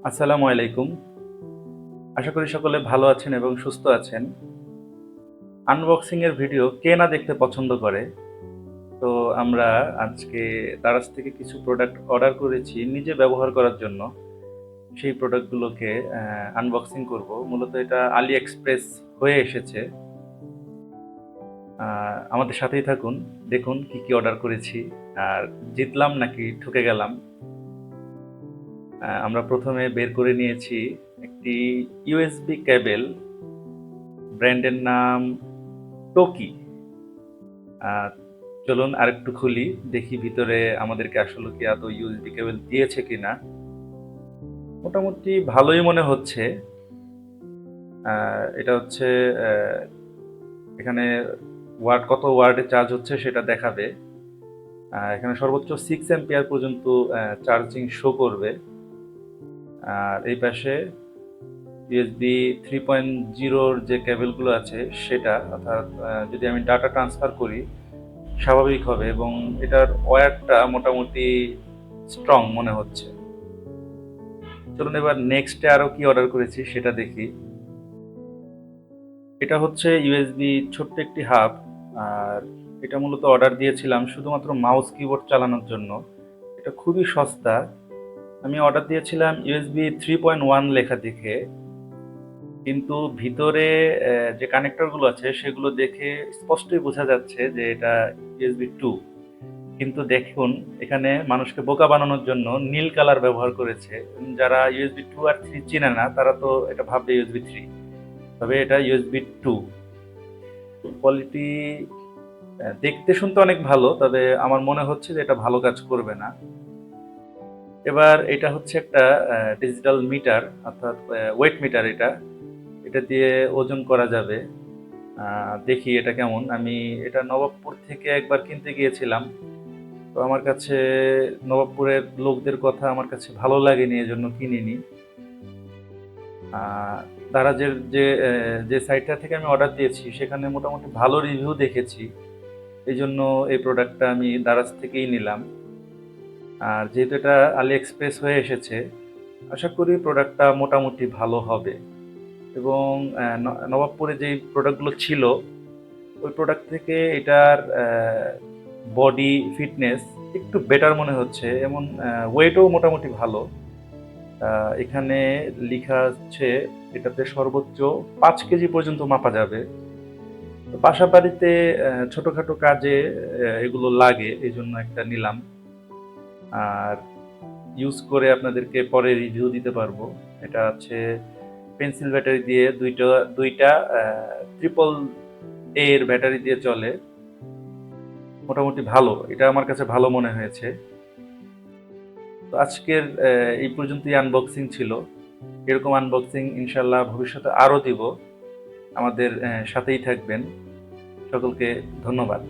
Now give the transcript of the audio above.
আসসালামু আলাইকুম। আশা করি সকলে ভালো আছেন এবং সুস্থ আছেন। আনবক্সিং এর ভিডিও কে না দেখতে পছন্দ করে? তো আমরা আজকে দারাজ থেকে কিছু প্রোডাক্ট অর্ডার করেছি নিজে ব্যবহার করার জন্য। সেই প্রোডাক্টগুলোকে আনবক্সিং করব। মূলত এটা আলি এক্সপ্রেস হয়ে এসেছে। আমাদের সাথেই থাকুন। দেখুন কি, কি অর্ডার করেছি। আর জিতলাম নাকি ঠকে গেলাম। আমরা প্রথমে বের করে নিয়েছি একটি ইউএসবি কেবল। ব্র্যান্ডের নাম টোকি। আহ, চলুন আরেকটু খুলি, দেখি ভিতরে আমাদেরকে আসলে কি আদৌ ইউএসবি কেবল দিয়েছে কিনা। মোটামুটি ভালোই মনে হচ্ছে। এটা হচ্ছে আহ, এখানে কত ওয়ার্ডে চার্জ হচ্ছে সেটা দেখাবে। এখানে সর্বোচ্চ 6 অ্যাম্পিয়ার পর্যন্ত চার্জিং শো করবে। আর এই পাশে ইউএসবি 3.0 যে কেবলগুলো আছে সেটা, অর্থাৎ যদি আমি ডাটা ট্রান্সফার করি স্বাভাবিক হবে, এবং এটার ওয়্যারটা মোটামুটি স্ট্রং মনে হচ্ছে। চলুন এবার নেক্সটে আরো কি অর্ডার করেছি সেটা দেখি। এটা হচ্ছে ইউএসবি ছোট্ট একটি হাব। আর এটা মূলত অর্ডার দিয়েছিলাম শুধুমাত্র মাউস কিবোর্ড চালানোর জন্য। এটা খুবই সস্তা। আমি অর্ডার দিয়েছিলাম ইউএসবি 3.1 লেখা দেখে, কিন্তু ভিতরে যে কানেক্টরগুলো আছে সেগুলো দেখে স্পষ্টই বোঝা যাচ্ছে যে এটা ইউএসবি 2। কিন্তু দেখুন, এখানে মানুষকে বোকা বানানোর জন্য নীল কালার ব্যবহার করেছে। যারা ইউএসবি 2 আর 3 চিনে না তারা তো এটা ভাববে ইউএসবি 3, তবে এটা ইউএসবি 2। কোয়ালিটি দেখতে শুনতে অনেক ভালো, তবে আমার মনে হচ্ছে যে এটা ভালো কাজ করবে না। এবার এটা হচ্ছে একটা ডিজিটাল মিটার, অর্থাৎ ওয়েট মিটার। এটা এটা দিয়ে ওজন করা যাবে। দেখি এটা কেমন। আমি এটা নবাবপুর থেকে একবার কিনতে গিয়েছিলাম। তো আমার কাছে নবাবপুরের লোকদের কথা আমার কাছে ভালো লাগেনি, এজন্য কিনিনি। আহ, দারাজের যে সাইটটা থেকে আমি অর্ডার দিয়েছি সেখানে মোটামুটি ভালো রিভিউ দেখেছি, এই জন্য এই প্রোডাক্টটা আমি দারাজ থেকেই নিলাম। আর যেহেতু এটা আলি এক্সপ্রেস হয়ে এসেছে, আশা করি প্রোডাক্টটা মোটামুটি ভালো হবে। এবং নবাবপুরে যে প্রোডাক্টগুলো ছিল ওই প্রোডাক্ট থেকে এটার বডি ফিটনেস একটু বেটার মনে হচ্ছে, এমন ওয়েটও মোটামুটি ভালো। এখানে লেখা হচ্ছে এটাতে সর্বোচ্চ 5 কেজি পর্যন্ত মাপা যাবে। তো বাসা বাড়িতে ছোটখাটো কাজে এগুলো লাগে, এই জন্য একটা নিলাম। আর ইউজ করে আপনাদেরকে পরে রিভিউ দিতে পারবো। এটা হচ্ছে পেন্সিল ব্যাটারি দিয়ে, দুইটা দুইটা ট্রিপল এর ব্যাটারি দিয়ে চলে। মোটামুটি ভালো, এটা আমার কাছে ভালো মনে হয়েছে। তো আজকের এই পর্যন্তই আনবক্সিং ছিল। এরকম আনবক্সিং ইনশাল্লাহ ভবিষ্যতে আরও দিব। আমাদের সাথেই থাকবেন। সকলকে ধন্যবাদ।